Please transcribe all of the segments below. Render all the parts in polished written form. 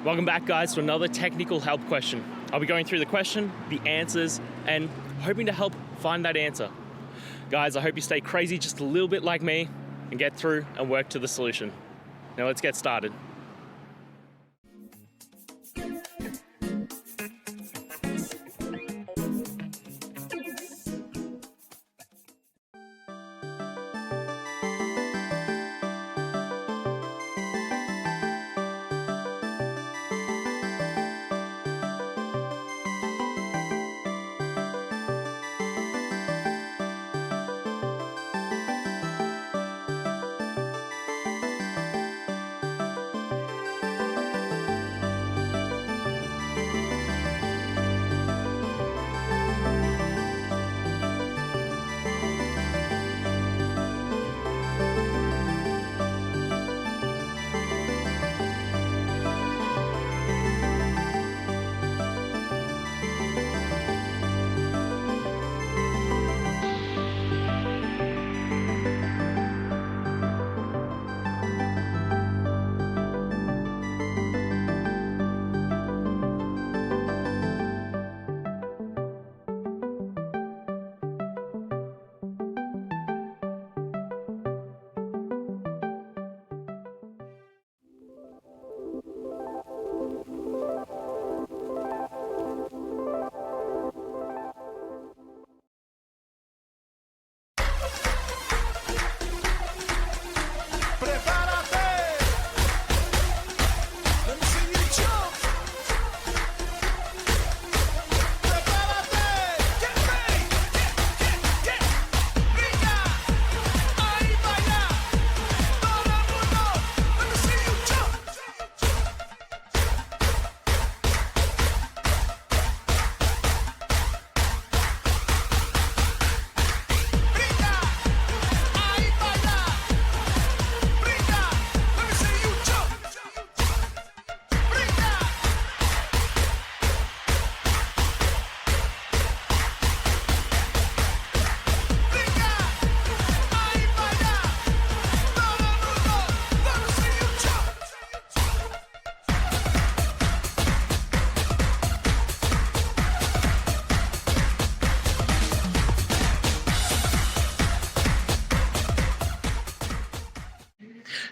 Welcome back, guys, to another technical help question. I'll be going through the question, the answers, and hoping to help find that answer. Guys, I hope you stay crazy just a little bit like me and get through and work to the solution. Now let's get started.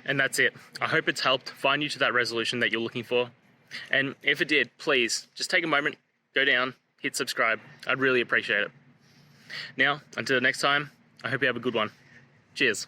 And that's it. I hope it's helped find you to that resolution that you're looking for. And if it did, please just take a moment, go down, hit subscribe. I'd really appreciate it. Now, until next time, I hope you have a good one. Cheers.